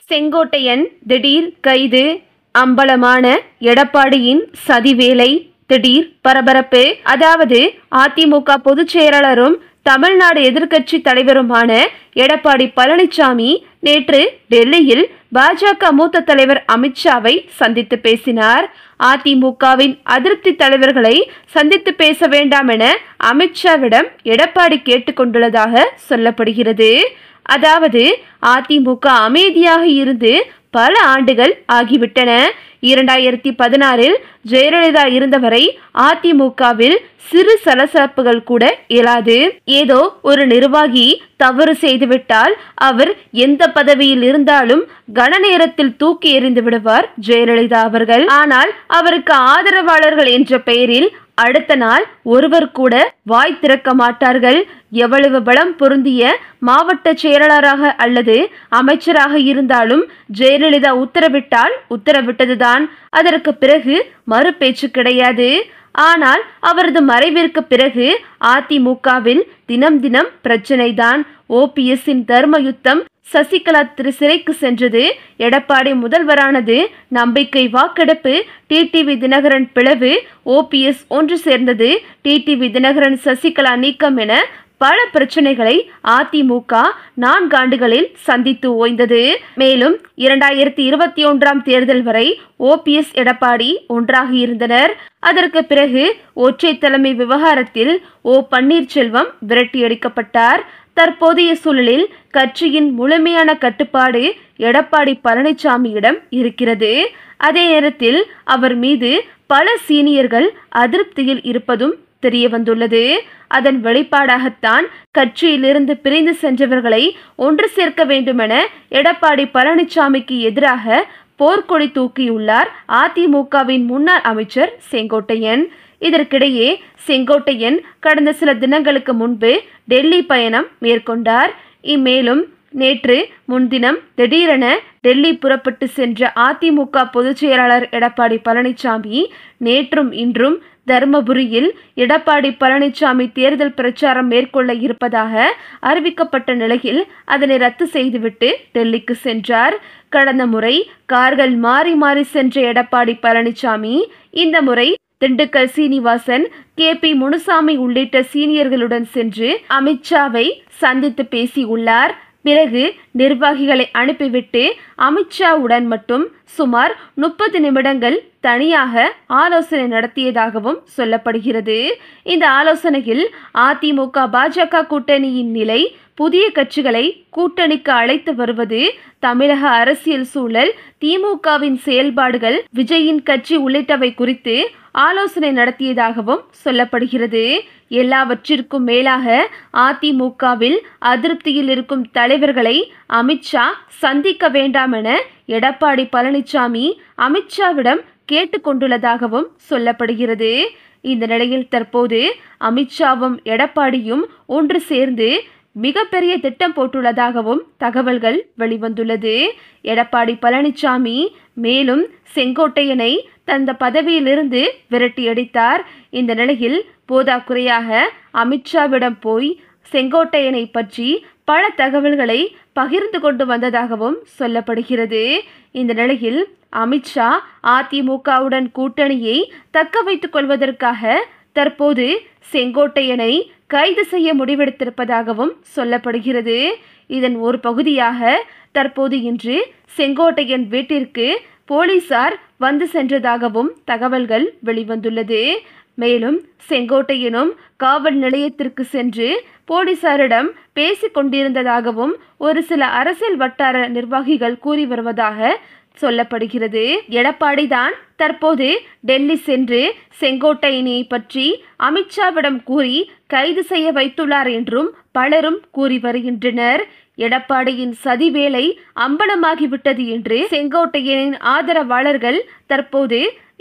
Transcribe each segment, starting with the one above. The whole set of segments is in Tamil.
செங்கோட்டையன் திடீர் கைது, அம்பலமான எடப்பாடியின் சதிவேலை, திடீர் பரபரப்பு. அதாவது அதிமுக பொதுச் செயலாளரும் தமிழ்நாடு எதிர்க்கட்சி தலைவருமான எடப்பாடி பழனிசாமி நேற்று டெல்லியில் பாஜக மூத்த தலைவர் அமித்ஷாவை சந்தித்து பேசினார். அதிமுகவின் அதிருப்தி தலைவர்களை சந்தித்து பேச வேண்டாம் என அமித்ஷாவிடம் எடப்பாடி கேட்டுக்கொண்டுள்ளதாக சொல்லப்படுகிறது. அதாவது அதிமுக அமைதியாக இருந்து பல ஆண்டுகள் ஆகிவிட்டன. 2016இல் ஜெயலலிதா இருந்தவரை அதிமுகவில் சிறு சலசலப்புகள் கூட இயலாது. ஏதோ ஒரு நிர்வாகி தவறு செய்துவிட்டால் அவர் எந்த பதவியில் இருந்தாலும் கன நேரத்தில் தூக்கி எறிந்து விடுவார் ஜெயலலிதா அவர்கள். ஆனால் அவருக்கு ஆதரவாளர்கள் என்ற பெயரில் அடுத்த நாள் ஒருவர் கூட வாய் திறக்க மாட்டார்கள். எவ்வளவு பலம் பொருந்திய மாவட்ட செயலாளராக அல்லது அமைச்சராக இருந்தாலும் ஜெயலலிதா உத்தரவிட்டால் உத்தரவிட்டதுதான். அதற்கு பிறகு மறு பேச்சு கிடையாது. ஆனால் அவரது மறைவிற்கு பிறகு அதிமுகவில் தினம் தினம் பிரச்சனைதான். ஓபிஎஸ்ஸின் தர்ம யுத்தம், சசிகலா சிறைக்கு சென்றது, எடப்பாடி முதல்வரானது, நம்பிக்கை வாக்கெடுப்பு, டிடிவி தினகரன் பிளவு, ஓபிஎஸ் ஒன்று சேர்ந்தது, டிடிவி தினகரன் சசிகலா நீக்கம் என பல பிரச்சனைகளை அதிமுக 4 ஆண்டுகளில் சந்தித்து ஓய்ந்தது. மேலும் 2021ஆம் தேர்தல் வரை ஓபிஎஸ் எடப்பாடி ஒன்றாக இருந்தனர். அதற்கு பிறகு ஒற்றை தலைமை விவகாரத்தில் பன்னீர்செல்வம் விரட்டியடிக்கப்பட்டார். தற்போதைய சூழலில் கட்சியின் முழுமையான கட்டுப்பாடு எடப்பாடி பழனிசாமியிடம் இருக்கிறது. அதே நேரத்தில் அவர் மீது பல சீனியர்கள் அதிருப்தியில் இருப்பதும் தெரிய வந்துள்ளது. அதன் வெளிப்பாடாகத்தான் கட்சியிலிருந்து பிரிந்து சென்றவர்களை ஒன்று சேர்க்க வேண்டுமென எடப்பாடி பழனிசாமிக்கு எதிராக போர்க்கொடி தூக்கியுள்ளார் அதிமுகவின் முன்னாள் அமைச்சர் செங்கோட்டையன். இதற்கிடையே செங்கோட்டையன் கடந்த சில தினங்களுக்கு முன்பு டெல்லி பயணம் மேற்கொண்டார். மேலும் நேற்று முன்தினம் திடீரென டெல்லி புறப்பட்டு சென்ற அதிமுக பொதுச் செயலாளர் எடப்பாடி பழனிசாமி நேற்றும் இன்றும் தர்மபுரியில் எடப்பாடி பழனிசாமி தேர்தல் பிரச்சாரம் மேற்கொள்ள இருப்பதாக அறிவிக்கப்பட்ட நிலையில் அதனை ரத்து செய்துவிட்டு டெல்லிக்கு சென்றார். கடந்த முறை கார்கள் மாறி மாறி சென்ற எடப்பாடி பழனிசாமி இந்த முறை திண்டுக்கல் சீனிவாசன், KP முனுசாமி உள்ளிட்ட சீனியர்களுடன் சென்று அமித்ஷாவை சந்தித்து பேசியுள்ளார். பிறகு நிர்வாகிகளை அனுப்பிவிட்டு அமித்ஷாவுடன் மட்டும் சுமார் 30 நிமிடங்கள் தனியாக ஆலோசனை நடத்தியதாகவும் சொல்லப்படுகிறது. இந்த ஆலோசனையில் அதிமுக பாஜக கூட்டணியின் நிலை, புதிய கட்சிகளை கூட்டணிக்கு அழைத்து வருவது, தமிழக அரசியல் சூழல், திமுகவின் செயல்பாடுகள், விஜயின் கட்சி உள்ளிட்டவை குறித்து ஆலோசனை நடத்தியதாகவும் சொல்லப்படுகிறது. எல்லாவற்றிற்கும் மேலாக அதிமுகவில் அதிருப்தியில் இருக்கும் தலைவர்களை அமித்ஷா சந்திக்க வேண்டாம் என எடப்பாடி பழனிசாமி அமித்ஷாவிடம் கேட்டுக்கொண்டுள்ளதாகவும் சொல்லப்படுகிறது. இந்த நிலையில் தற்போது அமித்ஷாவும் எடப்பாடியும் ஒன்று சேர்ந்து மிகப்பெரிய திட்டம் போட்டுள்ளதாகவும் தகவல்கள் வெளிவந்துள்ளது. எடப்பாடி பழனிசாமி மேலும் செங்கோட்டையனை தந்த பதவியிலிருந்து விரட்டியடித்தார். இந்த நிலையில் போதாக்குறையாக அமித்ஷாவிடம் போய் செங்கோட்டையனை பற்றி பல தகவல்களை பகிர்ந்து கொண்டு வந்ததாகவும் சொல்லப்படுகிறது. இந்த நிலையில் அமித்ஷா அதிமுகவுடன் கூட்டணியை தக்க வைத்துக் கொள்வதற்காக தற்போது செங்கோட்டையனை கைது செய்ய முடிவெடுத்திருப்பதாகவும் சொல்லப்படுகிறது. இதன் ஒரு பகுதியாக தற்போது இன்று செங்கோட்டையன் வீட்டிற்கு போலீசார் வந்து சென்றதாகவும் தகவல்கள் வெளிவந்துள்ளது. மேலும் செங்கோட்டையனும் காவல் நிலையத்திற்கு சென்று போலீசாரிடம் பேசிக் கொண்டிருந்ததாகவும் ஒரு சில அரசியல் வட்டார நிர்வாகிகள் கூறி வருவதாக சொல்லப்படுகிறது. எடப்பாடி தான் தற்போது டெல்லி சென்று செங்கோட்டையனை பற்றி அமித்ஷாவிடம் கூறி கைது செய்ய வைத்துள்ளார் என்றும் பலரும் கூறி வருகின்றனர். எடப்பாடியின் சதிவேலை அம்பலமாகிவிட்டது என்று செங்கோட்டையனின் ஆதரவாளர்கள் தற்போது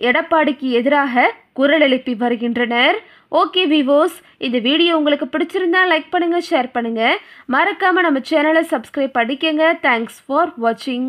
எடப்பாடிக்கு எதிராக குரல் எழுப்பி வருகின்றனர். ஓகே விவோஸ், இந்த வீடியோ உங்களுக்கு பிடிச்சிருந்தா லைக் பண்ணுங்க, ஷேர் பண்ணுங்க, மறக்காம நம்ம சேனலை சப்ஸ்கிரைப் பண்ணிக்கங்க. தேங்க்ஸ் ஃபார் வாட்சிங்.